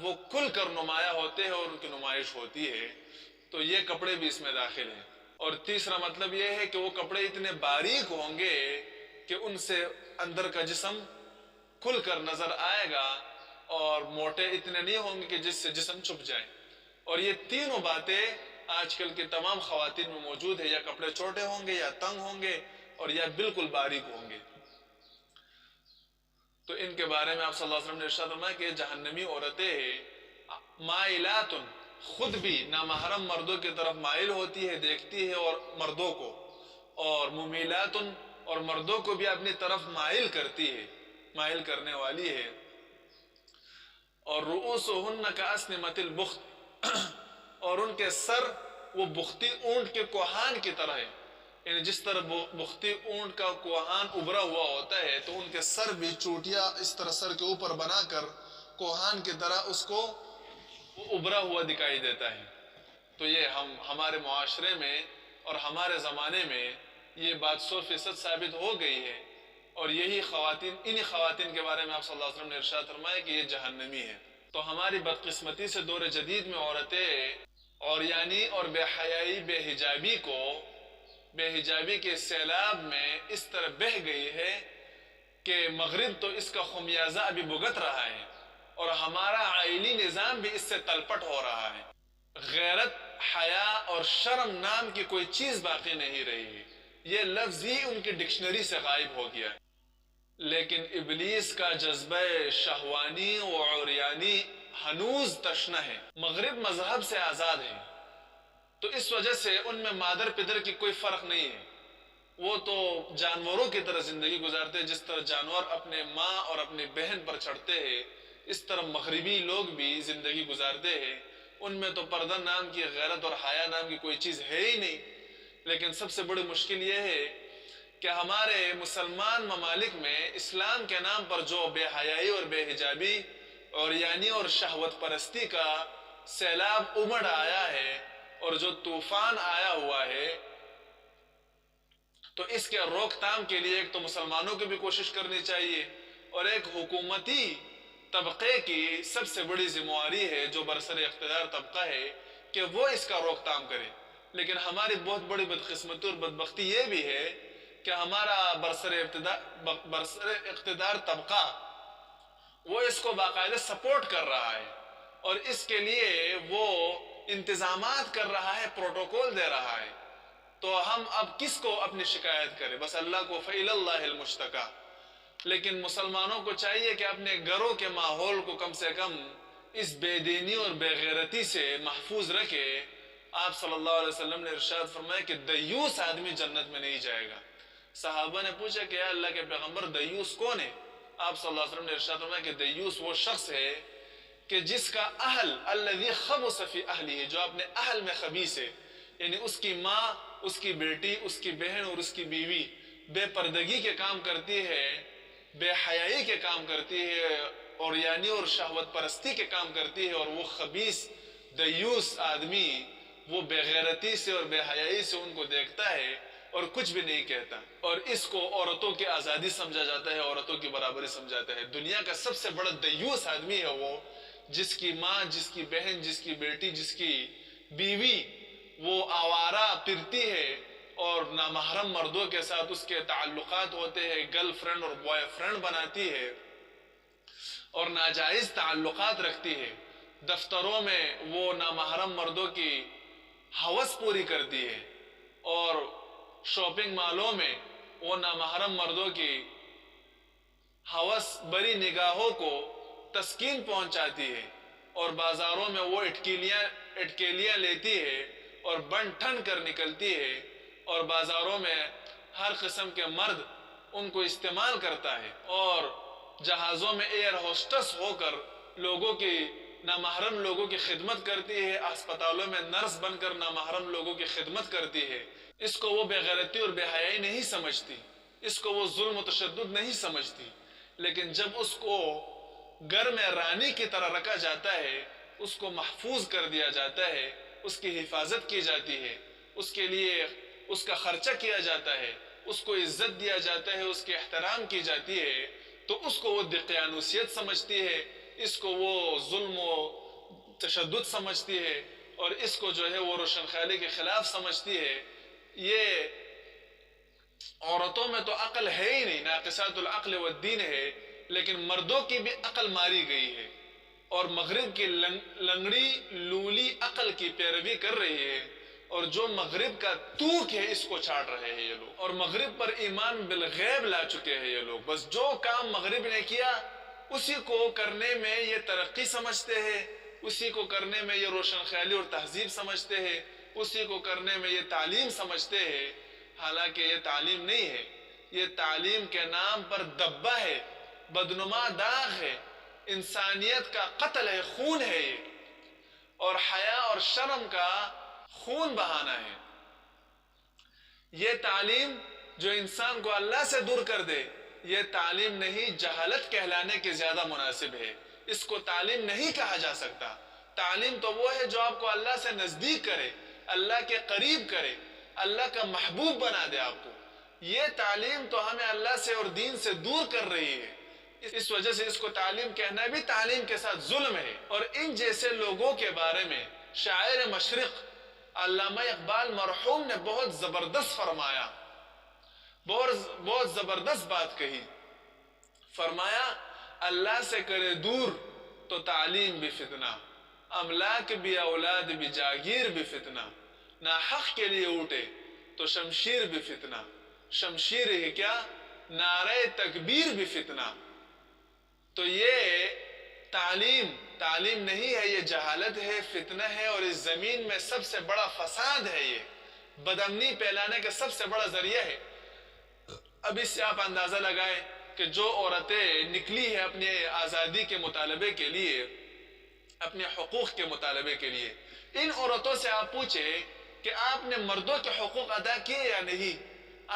وہ کھل کر نمایاں ہوتے ہیں اور ان کی نمائش ہوتی ہے، تو یہ کپڑے بھی اس میں داخل ہیں۔ اور تیسرا مطلب یہ ہے کہ وہ کپڑے اتنے باریک ہوں گے کہ ان سے اندر کا جسم کھل کر نظر آئے گا، اور موٹے اتنے نہیں ہوں گے کہ جس سے جسم چھپ جائے۔ اور یہ تینوں باتیں آج کل کے تمام خواتین میں موجود ہے، یا کپڑے چھوٹے ہوں گے، یا تنگ ہوں گے، اور یا بالکل باریک ہوں گے۔ تو ان کے بارے میں آپ صلی اللہ علیہ وسلم نے ارشاد فرمایا کہ جہنمی عورتیں مائلات، خود بھی نامحرم مردوں کی طرف مائل ہوتی ہے، دیکھتی ہے اور مردوں کو، اور ممیلات، اور مردوں کو بھی اپنی طرف مائل کرتی ہے، مائل کرنے والی ہے۔ اور رؤوسہن کاسنمۃ البخت، اور ان کے سر وہ بختی اونٹ کے کوہان کی طرح ہے، یعنی جس طرح بختی اونٹ کا کوہان ابھرا ہوا ہوتا ہے تو ان کے سر بھی چوٹیاں اس طرح سر کے اوپر بنا کر کوہان کی طرح اس کو ابھرا ہوا دکھائی دیتا ہے۔ تو یہ ہمارے معاشرے میں اور ہمارے زمانے میں یہ بات 100% ثابت ہو گئی ہے، اور یہی خواتین، انہی خواتین کے بارے میں آپ صلی اللہ علیہ وسلم نے ارشاد فرمایا کہ یہ جہنمی ہے۔ تو ہماری بدقسمتی سے دور جدید میں عورتیں عریانی اور بے حیائی، بے حجابی کو، بے حجابی کے سیلاب میں اس طرح بہہ گئی ہے کہ مغرب تو اس کا خمیازہ ابھی بھگت رہا ہے، اور ہمارا عائلی نظام بھی اس سے تلپٹ ہو رہا ہے۔ غیرت، حیا اور شرم نام کی کوئی چیز باقی نہیں رہی ہے، یہ لفظ ہی ان کی ڈکشنری سے غائب ہو گیا ہے۔ لیکن ابلیس کا جذبہ شہوانی و عریانی ہنوز تشنہ ہے، مغرب مذہب سے آزاد ہے، تو اس وجہ سے ان میں مادر پدر کی کوئی فرق نہیں ہے، وہ تو جانوروں کی طرح زندگی گزارتے ہیں، جس طرح جانور اپنے ماں اور اپنی بہن پر چڑھتے ہیں، اس طرح مغربی لوگ بھی زندگی گزارتے ہیں، ان میں تو پردہ نام کی، غیرت اور حیا نام کی کوئی چیز ہے ہی نہیں۔ لیکن سب سے بڑی مشکل یہ ہے کہ ہمارے مسلمان ممالک میں اسلام کے نام پر جو بے حیائی اور بے حجابی، عریانی اور شہوت پرستی کا سیلاب امڑ آیا ہے، اور جو طوفان آیا ہوا ہے، تو اس کے روک تھام کے لیے ایک تو مسلمانوں کی بھی کوشش کرنی چاہیے، اور ایک حکومتی طبقے کی سب سے بڑی ذمہ ہے جو برسر اقتدار طبقہ ہے کہ وہ اس کا روک تھام کرے. لیکن ہماری بہت بڑی بدقسمتی اور بدبختی یہ بھی ہے کہ ہمارا برسر اقتدار طبقہ وہ اس کو باقاعدہ سپورٹ کر رہا ہے اور اس کے لیے وہ انتظامات کر رہا ہے، پروٹوکول دے رہا ہے. تو ہم اب کس کو اپنی شکایت کریں؟ بس اللہ کو. فَإِلَى اللَّهِ الْمُشْتَكَى. لیکن مسلمانوں کو چاہیے کہ اپنے گھروں کے ماحول کو کم سے کم اس بے دینی اور بے غیرتی سے محفوظ رکھے. آپ صلی اللہ علیہ وسلم نے ارشاد فرمایا کہ دیوس آدمی جنت میں نہیں جائے گا. صحابہ نے پوچھا کہ اللہ کے پیغمبر دیوس کون ہے؟ آپ صلی اللہ علیہ وسلم نے ارشاد فرمایا کہ دیوس وہ شخص ہے کہ جس کا اہل الذی خبث فی اہلہ، جو اپنے اہل میں خبیث ہے، یعنی اس کی ماں، اس کی بیٹی، اس کی بہن اور اس کی بیوی بے پردگی کے کام کرتی ہے، بے حیائی کے کام کرتی ہے، اور یعنی اور شہوت پرستی کے کام کرتی ہے، اور وہ خبیث دیوس آدمی وہ بے غیرتی سے اور بے حیائی سے ان کو دیکھتا ہے اور کچھ بھی نہیں کہتا، اور اس کو عورتوں کی آزادی سمجھا جاتا ہے، عورتوں کی برابری سمجھا جاتا ہے. دنیا کا سب سے بڑا دیوس آدمی ہے وہ جس کی ماں، جس کی بہن، جس کی بیٹی، جس کی بیوی وہ آوارہ پھرتی ہے اور نامحرم مردوں کے ساتھ اس کے تعلقات ہوتے ہیں، گرل فرینڈ اور بوائے فرینڈ بناتی ہے اور ناجائز تعلقات رکھتی ہے. دفتروں میں وہ نامحرم مردوں کی ہوس پوری کرتی ہے اور شاپنگ مالوں میں وہ نامحرم مردوں کی ہوس بری نگاہوں کو تسکین پہنچاتی ہے، اور بازاروں میں وہ اٹکیلیاں لیتی ہے اور بن ٹھن کر نکلتی ہے، اور بازاروں میں ہر قسم کے مرد ان کو استعمال کرتا ہے، اور جہازوں میں ایئر ہوسٹس ہو کر نامحرم لوگوں کی خدمت کرتی ہے، اسپتالوں میں نرس بن کر نامحرم لوگوں کی خدمت کرتی ہے. اس کو وہ بے غیرتی اور بے حیائی نہیں سمجھتی، اس کو وہ ظلم و تشدد نہیں سمجھتی. لیکن جب اس کو گھر میں رانی کی طرح رکھا جاتا ہے، اس کو محفوظ کر دیا جاتا ہے، اس کی حفاظت کی جاتی ہے، اس کے لیے اس کا خرچہ کیا جاتا ہے، اس کو عزت دیا جاتا ہے، اس کے احترام کی جاتی ہے، تو اس کو وہ دقیانوسیت سمجھتی ہے، اس کو وہ ظلم و تشدد سمجھتی ہے، اور اس کو جو ہے وہ روشن خیالی کے خلاف سمجھتی ہے. یہ عورتوں میں تو عقل ہے ہی نہیں، ناقصات العقل والدین ہے، لیکن مردوں کی بھی عقل ماری گئی ہے اور مغرب کی لنگڑی لولی عقل کی پیروی کر رہی ہے، اور جو مغرب کا توک ہے اس کو چھاڑ رہے ہیں یہ لوگ، اور مغرب پر ایمان بالغیب لا چکے ہیں یہ لوگ. بس جو کام مغرب نے کیا اسی کو کرنے میں یہ ترقی سمجھتے ہیں، اسی کو کرنے میں یہ روشن خیالی اور تہذیب سمجھتے ہیں، اسی کو کرنے میں یہ تعلیم سمجھتے ہیں. حالانکہ یہ تعلیم نہیں ہے، یہ تعلیم کے نام پر دبہ ہے، بدنما داغ ہے، انسانیت کا قتل ہے، خون ہے یہ، اور حیا اور شرم کا خون بہانا ہے. یہ تعلیم جو انسان کو اللہ سے دور کر دے یہ تعلیم نہیں، جہالت کہلانے کے زیادہ مناسب ہے. اس کو تعلیم نہیں کہا جا سکتا. تعلیم تو وہ ہے جو آپ کو اللہ سے نزدیک کرے، اللہ کے قریب کرے، اللہ کا محبوب بنا دے آپ کو. یہ تعلیم تو ہمیں اللہ سے اور دین سے دور کر رہی ہے. اس وجہ سے اس کو تعلیم کہنا بھی تعلیم کے ساتھ ظلم ہے. اور ان جیسے لوگوں کے بارے میں شاعر مشرق علامہ اقبال مرحوم نے بہت زبردست فرمایا، بہت زبردست بات کہی. فرمایا اللہ سے کرے دور تو تعلیم بھی فتنہ، املاک بھی اولاد بھی جاگیر بھی فتنہ، ناحق کے لیے اٹھے تو شمشیر بھی فتنہ، شمشیر ہی کیا نعرہ تکبیر بھی فتنہ. تو یہ تعلیم نہیں ہے، یہ جہالت ہے، فتنہ ہے، اور اس زمین میں سب سے بڑا فساد ہے. یہ بدامنی پھیلانے کا سب سے بڑا ذریعہ ہے. اب اس سے آپ اندازہ لگائیں کہ جو عورتیں نکلی ہیں اپنے آزادی کے مطالبے کے لیے، اپنے حقوق کے مطالبے کے لیے، ان عورتوں سے آپ پوچھیں کہ آپ نے مردوں کے حقوق ادا کیے یا نہیں.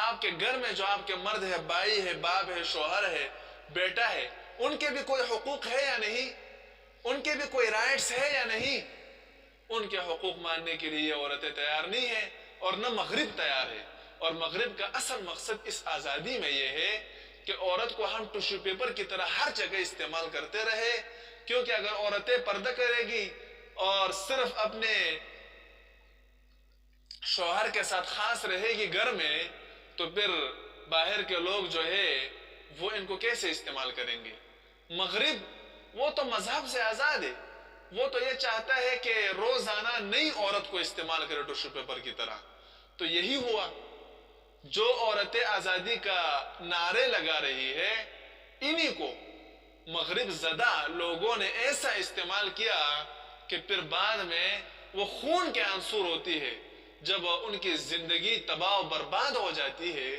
آپ کے گھر میں جو آپ کے مرد ہے، بھائی ہے، باپ ہے، شوہر ہے، بیٹا ہے، ان کے بھی کوئی حقوق ہے یا نہیں؟ ان کے بھی کوئی رائٹس ہے یا نہیں؟ ان کے حقوق ماننے کے لیے عورتیں تیار نہیں ہیں، اور نہ مغرب تیار ہے. اور مغرب کا اصل مقصد اس آزادی میں یہ ہے کہ عورت کو ہم ٹشو پیپر کی طرح ہر جگہ استعمال کرتے رہے، کیونکہ اگر عورتیں پردہ کرے گی اور صرف اپنے شوہر کے ساتھ خاص رہے گی گھر میں، تو پھر باہر کے لوگ جو ہے وہ ان کو کیسے استعمال کریں گے؟ مغرب وہ تو مذہب سے آزاد ہے، وہ تو یہ چاہتا ہے کہ روزانہ نئی عورت کو استعمال کرے ٹشو پیپر کی طرح۔ تو یہی ہوا، جو عورتیں آزادی کا نعرے لگا رہی ہے، انہی کو مغرب زدہ لوگوں نے ایسا استعمال کیا کہ پھر بعد میں وہ خون کے آنسو روتی ہے۔ جب ان کی زندگی تباہ و برباد ہو جاتی ہے،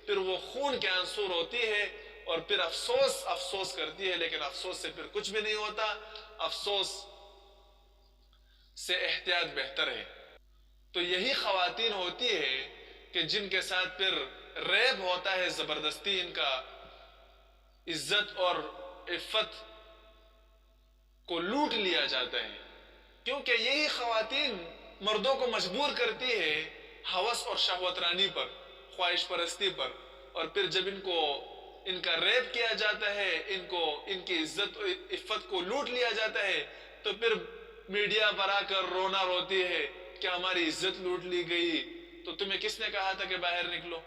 پھر وہ خون کے آنسو روتی ہے اور پھر افسوس کرتی ہے، لیکن افسوس سے پھر کچھ بھی نہیں ہوتا۔ افسوس سے احتیاط بہتر ہے۔ تو یہی خواتین ہوتی ہے کہ جن کے ساتھ پھر ریپ ہوتا ہے، زبردستی ان کا عزت اور عفت کو لوٹ لیا جاتا ہے، کیونکہ یہی خواتین مردوں کو مجبور کرتی ہے ہوس اور شہوت رانی پر، خواہش پرستی پر، اور پھر جب ان کا ریپ کیا جاتا ہے، ان کی عزت اور عفت کو لوٹ لیا جاتا ہے، تو پھر میڈیا پر آ کر رونا روتی ہے کہ ہماری عزت لوٹ لی گئی۔ تو تمہیں کس نے کہا تھا کہ باہر نکلو؟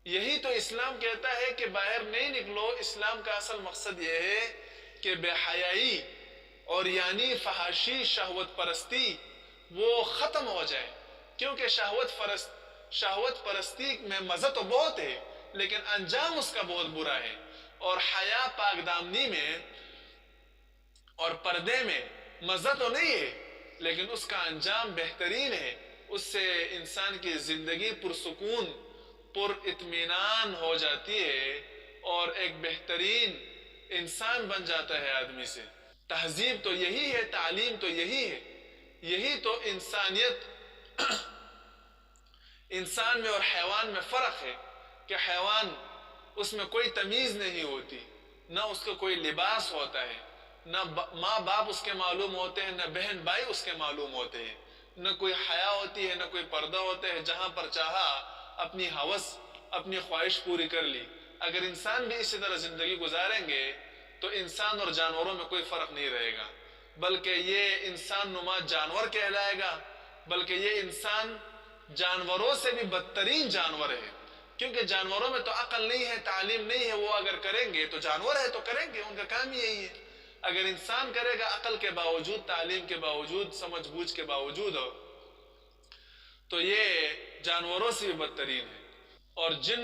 یہی تو اسلام کہتا ہے کہ باہر نہیں نکلو۔ اسلام کا اصل مقصد یہ ہے کہ بے حیائی اور یعنی فحاشی، شہوت پرستی وہ ختم ہو جائے، کیونکہ شہوت پرستی میں مزہ تو بہت ہے لیکن انجام اس کا بہت برا ہے، اور حیا، پاک دامنی میں اور پردے میں مزہ تو نہیں ہے لیکن اس کا انجام بہترین ہے۔ اس سے انسان کی زندگی پرسکون، پر اطمینان ہو جاتی ہے اور ایک بہترین انسان بن جاتا ہے آدمی سے۔ تہذیب تو یہی ہے، تعلیم تو یہی ہے، یہی تو انسانیت انسان میں اور حیوان میں فرق ہے کہ حیوان اس میں کوئی تمیز نہیں ہوتی، نہ اس کا کوئی لباس ہوتا ہے، نہ ماں باپ اس کے معلوم ہوتے ہیں، نہ بہن بھائی اس کے معلوم ہوتے ہیں، نہ کوئی حیا ہوتی ہے، نہ کوئی پردہ ہوتا ہے، جہاں پر چاہا اپنی ہوس، اپنی خواہش پوری کر لی۔ اگر انسان بھی اسی طرح زندگی گزاریں گے تو انسان اور جانوروں میں کوئی فرق نہیں رہے گا، بلکہ یہ انسان نما جانور کہلائے گا، بلکہ یہ انسان جانوروں سے بھی بدترین جانور ہے، کیونکہ جانوروں میں تو عقل نہیں ہے، تعلیم نہیں ہے، وہ اگر کریں گے تو جانور ہے تو کریں گے، ان کا کام یہی ہے۔ اگر انسان کرے گا عقل کے باوجود، تعلیم کے باوجود، سمجھ بوجھ کے باوجود، تو یہ جانوروں سے بھی بدترین ہے۔ اور جن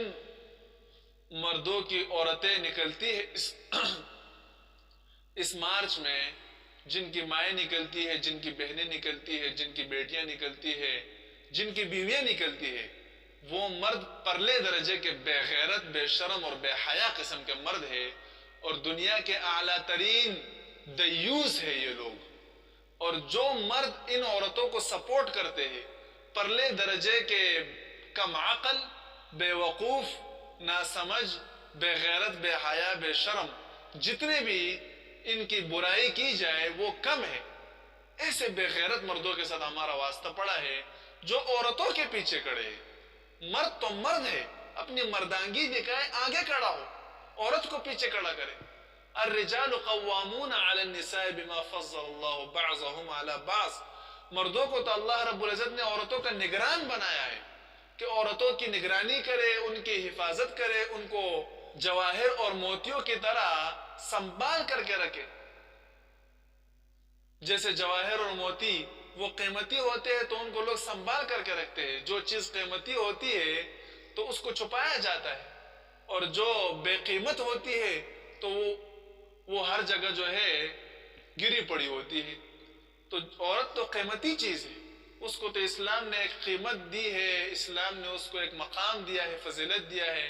مردوں کی عورتیں نکلتی ہے اس مارچ میں، جن کی مائیں نکلتی ہے، جن کی بہنیں نکلتی ہے، جن کی بیٹیاں نکلتی ہے، جن کی بیویاں نکلتی ہے، وہ مرد پرلے درجے کے بے غیرت، بے شرم اور بے حیا قسم کے مرد ہے، اور دنیا کے اعلیٰ ترین دیوس ہے یہ لوگ۔ اور جو مرد ان عورتوں کو سپورٹ کرتے ہیں، پرلے درجے کے کم عقل، بے وقوف، ناسمجھ، بے غیرت، بے حیا، بے شرم، جتنے بھی ان کی برائی کی جائے وہ کم ہے۔ ایسے بے غیرت مردوں کے ساتھ ہمارا واسطہ پڑا ہے جو عورتوں کے پیچھے کھڑے ہیں۔ مرد تو مرد ہے، اپنی مردانگی دکھائے، آگے کھڑا ہو، عورت کو پیچھے کھڑا کرے۔ الرجال قوامون علی النساء بما فضل اللہ بعضهم علی بعض۔ مردوں کو تو اللہ رب العزت نے عورتوں کا نگران بنایا ہے کہ عورتوں کی نگرانی کرے، ان کی حفاظت کرے، ان کو جواہر اور موتیوں کی طرح سنبھال کر کے رکھے۔ جیسے جواہر اور موتی وہ قیمتی ہوتے ہیں تو ان کو لوگ سنبھال کر کے رکھتے ہیں، جو چیز قیمتی ہوتی ہے تو اس کو چھپایا جاتا ہے، اور جو بے قیمت ہوتی ہے تو وہ ہر جگہ جو ہے گری پڑی ہوتی ہے۔ تو عورت تو قیمتی چیز ہے، اس کو تو اسلام نے ایک قیمت دی ہے، اسلام نے اس کو ایک مقام دیا ہے، فضیلت دیا ہے۔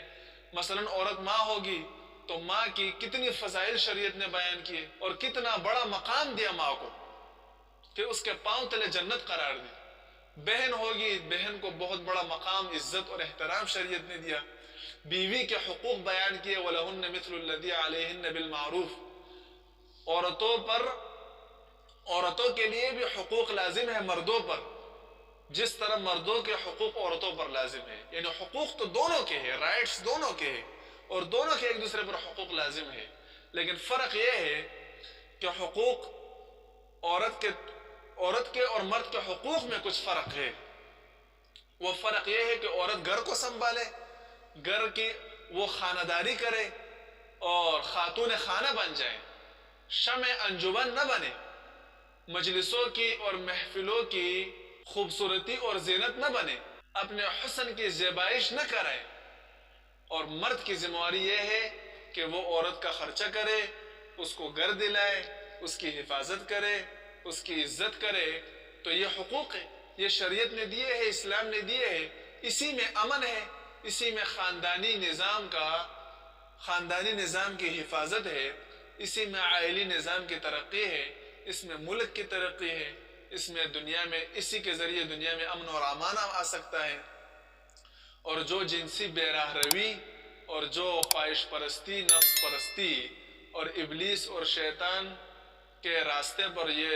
مثلا عورت ماں ہوگی تو ماں کی کتنی فضائل شریعت نے بیان کیے، اور کتنا بڑا مقام دیا ماں کو کہ اس کے پاؤں تلے جنت قرار دی۔ بہن ہوگی، بہن کو بہت بڑا مقام، عزت اور احترام شریعت نے دیا۔ بیوی کے حقوق بیان کیے، وَلَهُنَّ مِثْلُ الَّذِي عَلَيْهِنَّ بِالْمَعْرُوفِ۔ عورتوں کے لیے بھی حقوق لازم ہے مردوں پر، جس طرح مردوں کے حقوق عورتوں پر لازم ہے، یعنی حقوق تو دونوں کے ہیں، رائٹس دونوں کے ہیں، اور دونوں کے ایک دوسرے پر حقوق لازم ہے، لیکن فرق یہ ہے کہ حقوق عورت کے اور مرد کے حقوق میں کچھ فرق ہے. وہ فرق یہ ہے کہ عورت گھر کو سنبھالے، گھر کی وہ خانداری کرے اور خاتون خانہ بن جائے، شمع انجمن نہ بنے، مجلسوں کی اور محفلوں کی خوبصورتی اور زینت نہ بنے، اپنے حسن کی زیبائش نہ کرے. اور مرد کی ذمہ داری یہ ہے کہ وہ عورت کا خرچہ کرے، اس کو گھر دلائے، اس کی حفاظت کرے، اس کی عزت کرے. تو یہ حقوق ہے، یہ شریعت نے دیے ہیں، اسلام نے دیے ہیں. اسی میں امن ہے، اسی میں خاندانی نظام کی حفاظت ہے، اسی میں عائلی نظام کی ترقی ہے، اس میں ملک کی ترقی ہے، اس میں دنیا میں اسی کے ذریعے دنیا میں امن اور امان آ سکتا ہے. اور جو جنسی بے راہ روی اور جو خواہش پرستی، نفس پرستی اور ابلیس اور شیطان کے راستے پر یہ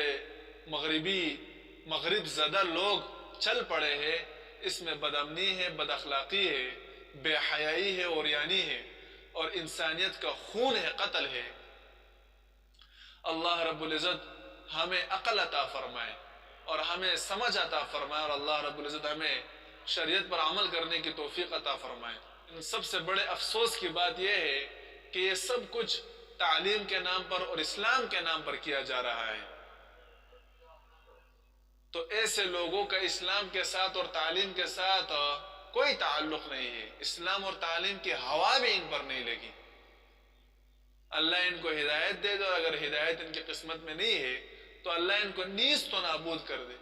مغرب زدہ لوگ چل پڑے ہیں، اس میں بد امنی ہے، بد اخلاقی ہے، بے حیائی ہے، عریانی ہے اور انسانیت کا خون ہے، قتل ہے. اللہ رب العزت ہمیں عقل عطا فرمائے اور ہمیں سمجھ عطا فرمائے، اور اللہ رب العزت ہمیں شریعت پر عمل کرنے کی توفیق عطا فرمائے. ان سب سے بڑے افسوس کی بات یہ ہے کہ یہ سب کچھ تعلیم کے نام پر اور اسلام کے نام پر کیا جا رہا ہے. تو ایسے لوگوں کا اسلام کے ساتھ اور تعلیم کے ساتھ کوئی تعلق نہیں ہے، اسلام اور تعلیم کی ہوا بھی ان پر نہیں لگی. اللہ ان کو ہدایت دے دو، اگر ہدایت ان کی قسمت میں نہیں ہے تو اللہ ان کو نیز تو نابود کر دے.